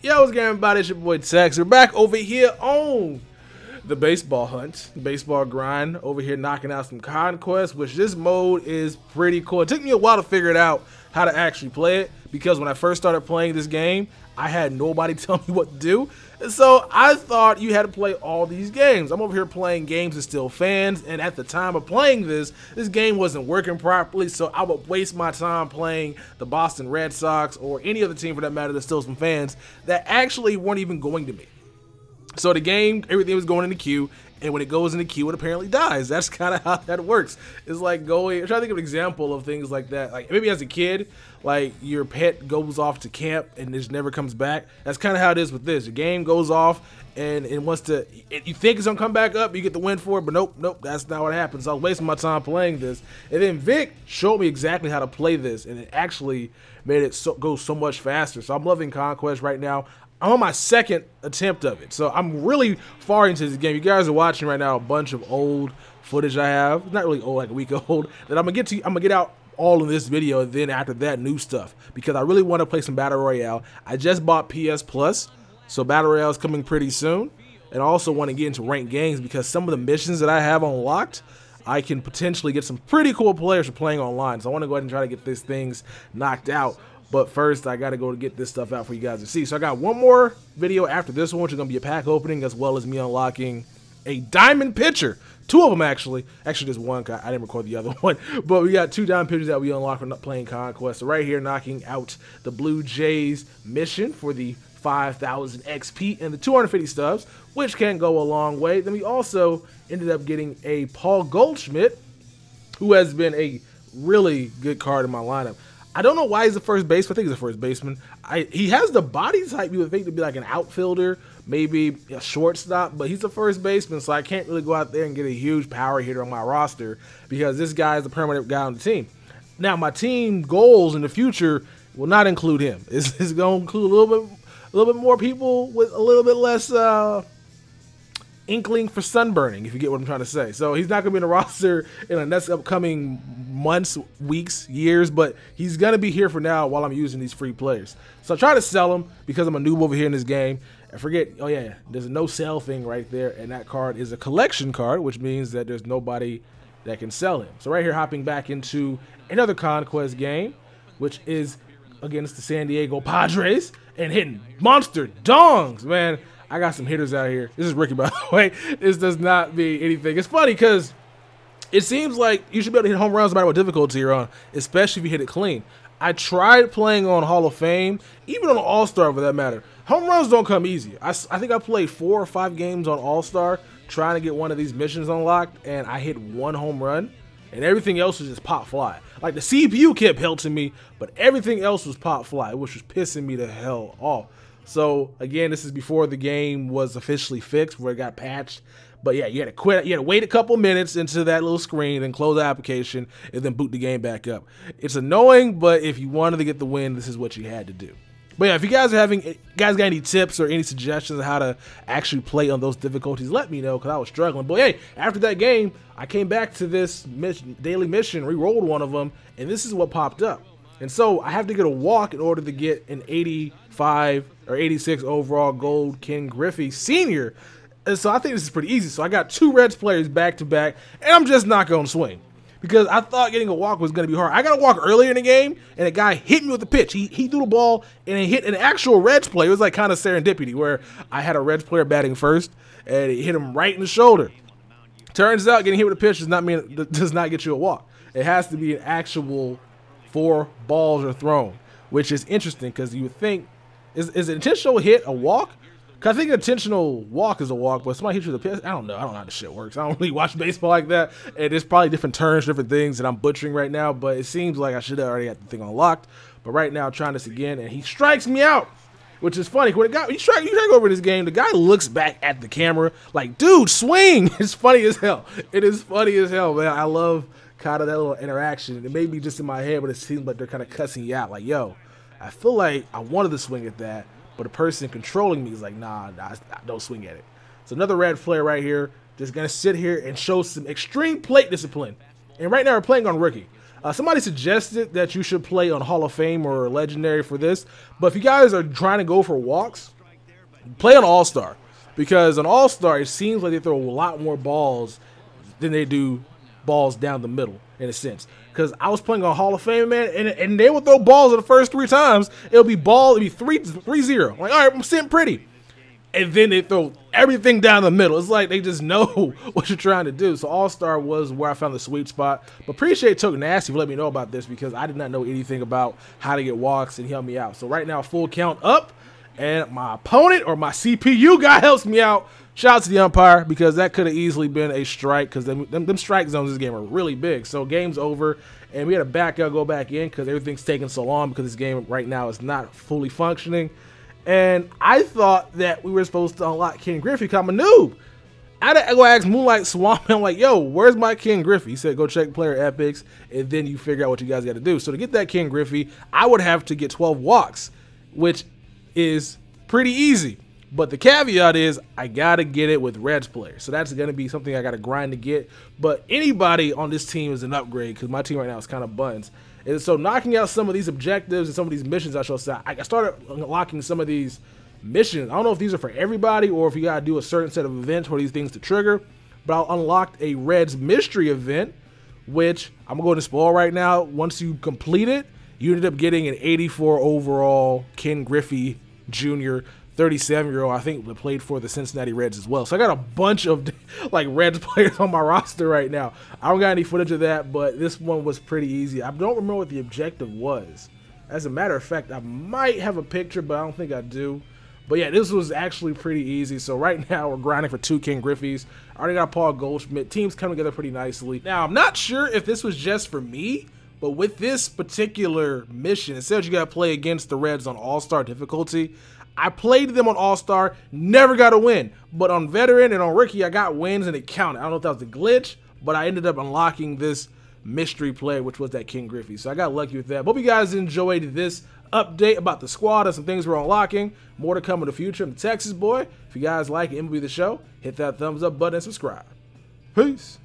Yo, what's going on, everybody? It's your boy Tex. We're back over here on the baseball hunt, baseball grind, over here knocking out some conquests, which this mode is pretty cool. It took me a while to figure it out how to actually play it, because when I first started playing this game, I had nobody tell me what to do. And so I thought you had to play all these games. I'm over here playing games with still fans, and at the time of playing this game wasn't working properly, so I would waste my time playing the Boston Red Sox or any other team for that matter that's still some fans that actually weren't even going to me. So the game, everything was going in the queue, and when it goes in the queue, it apparently dies. That's kind of how that works. It's like going, I'm trying to think of an example of things like that. Like maybe as a kid, like your pet goes off to camp and just never comes back. That's kind of how it is with this. The game goes off and it wants to, you think it's gonna come back up, you get the win for it, but nope, that's not what happens. So I was wasting my time playing this. And then Vic showed me exactly how to play this, and it actually made it go so much faster. So I'm loving Conquest right now. I'm on my second attempt of it, so I'm really far into this game. You guys are watching right now a bunch of old footage I have. Not really old, like a week old, that I'm gonna get out all in this video, and then after that, new stuff, because I really want to play some Battle Royale. I just bought PS Plus, so Battle Royale is coming pretty soon, and I also want to get into ranked games because some of the missions that I have unlocked, I can potentially get some pretty cool players for playing online. So I want to go ahead and try to get these things knocked out. But first, I got to go to get this stuff out for you guys to see. So I got one more video after this one, which is going to be a pack opening, as well as me unlocking a diamond pitcher. Two of them, actually. Actually, just one. I didn't record the other one. But we got two diamond pitchers that we unlocked for playing Conquest. So right here, knocking out the Blue Jays mission for the 5,000 XP and the 250 stubs, which can go a long way. Then we also ended up getting a Paul Goldschmidt, who has been a really good card in my lineup. I don't know why he's the first baseman. I think he's the first baseman. He has the body type you would think to be like an outfielder, maybe a shortstop, but he's the first baseman, so I can't really go out there and get a huge power hitter on my roster because this guy is the permanent guy on the team. Now, my team goals in the future will not include him. It's going to include a little bit more people with a little bit less inkling for sunburning, if you get what I'm trying to say. So he's not going to be in the roster in the next upcoming months, weeks, years, but he's going to be here for now while I'm using these free players. So I try to sell him because I'm a noob over here in this game. And forget, oh yeah, there's a no sell thing right there, and that card is a collection card, which means that there's nobody that can sell him. So right here, hopping back into another Conquest game, which is against the San Diego Padres, and hitting monster dongs, man. I got some hitters out here. This is Ricky, by the way. This does not mean anything. It's funny because it seems like you should be able to hit home runs no matter what difficulty you're on, especially if you hit it clean. I tried playing on Hall of Fame, even on All-Star for that matter. Home runs don't come easy. I think I played 4 or 5 games on All-Star trying to get one of these missions unlocked, and I hit 1 home run, and everything else was just pop fly. Like the CPU kept pelting me, but everything else was pop fly, which was pissing me the hell off. So again, this is before the game was officially fixed, where it got patched. But yeah, you had to quit. You had to wait a couple minutes into that little screen and close the application and then boot the game back up. It's annoying, but if you wanted to get the win, this is what you had to do. But yeah, if you guys got any tips or any suggestions on how to actually play on those difficulties, let me know, because I was struggling. But hey, after that game, I came back to this daily mission, re-rolled one of them, and this is what popped up. And so I have to get a walk in order to get an 85 or 86 overall gold Ken Griffey Sr. And so I think this is pretty easy. So I got 2 Reds players back to back, and I'm just not going to swing because I thought getting a walk was going to be hard. I got a walk earlier in the game, and a guy hit me with the pitch. He threw the ball, and it hit an actual Reds player. It was like kind of serendipity where I had a Reds player batting first, and it hit him right in the shoulder. Turns out getting hit with a pitch does not get you a walk. It has to be an actual 4 balls are thrown, which is interesting because you would think, is an intentional hit a walk? Because I think an intentional walk is a walk, but somebody hits you with a pitch. I don't know how this shit works. I don't really watch baseball like that, and there's probably different terms, different things that I'm butchering right now, but it seems like I should have already got the thing unlocked. But right now, I'm trying this again, and he strikes me out, which is funny. When you strike over this game, the guy looks back at the camera like, dude, swing. It's funny as hell. It is funny as hell, man. I love kind of that little interaction. It may be just in my head, but it seems like they're kind of cussing you out. Like, yo, I feel like I wanted to swing at that, but the person controlling me is like, nah, don't swing at it. So another red player right here, just going to sit here and show some extreme plate discipline. And right now we're playing on rookie. Somebody suggested that you should play on Hall of Fame or Legendary for this, but if you guys are trying to go for walks, play on All-Star, because on All-Star it seems like they throw a lot more balls than they do balls down the middle, in a sense. Because I was playing on Hall of Fame, man, and they would throw balls the first 3 times. It'll be 3-0. Like, all right, I'm sitting pretty. And then they throw everything down the middle. It's like they just know what you're trying to do. So All-Star was where I found the sweet spot. But appreciate TheTexasBoy91 for letting me know about this, because I did not know anything about how to get walks, and he helped me out. So right now, full count up, and my opponent or my CPU guy helps me out. Shout out to the umpire, because that could have easily been a strike, because them strike zones in this game are really big. So game's over, and we had to back out, go back in, because everything's taking so long, because this game right now is not fully functioning. And I thought that we were supposed to unlock Ken Griffey, because I'm a noob. I had to go ask Moonlight Swamp, and I'm like, yo, where's my Ken Griffey? He said, go check player epics, and then you figure out what you guys got to do. So to get that Ken Griffey, I would have to get 12 walks, which is pretty easy. But the caveat is I got to get it with Reds players. So that's going to be something I got to grind to get. But anybody on this team is an upgrade, because my team right now is kind of buns. And so knocking out some of these objectives and some of these missions, I started unlocking some of these missions. I don't know if these are for everybody or if you got to do a certain set of events for these things to trigger. But I unlocked a Reds mystery event, which I'm going to spoil right now. Once you complete it, you ended up getting an 84 overall Ken Griffey Jr., 37-year-old, I think, that played for the Cincinnati Reds as well. So I got a bunch of like Reds players on my roster right now. I don't got any footage of that, but this one was pretty easy. I don't remember what the objective was. As a matter of fact, I might have a picture, but I don't think I do. But yeah, this was actually pretty easy. So right now we're grinding for 2 Ken Griffeys. I already got Paul Goldschmidt. Teams come together pretty nicely. Now, I'm not sure if this was just for me, but with this particular mission, it says you got to play against the Reds on All-Star difficulty. I played them on All-Star, never got a win. But on Veteran and on Rookie, I got wins and it counted. I don't know if that was a glitch, but I ended up unlocking this mystery player, which was that Ken Griffey. So I got lucky with that. Hope you guys enjoyed this update about the squad and some things we're unlocking. More to come in the future. I'm the Texas Boy. If you guys like MLB The Show, hit that thumbs up button and subscribe. Peace.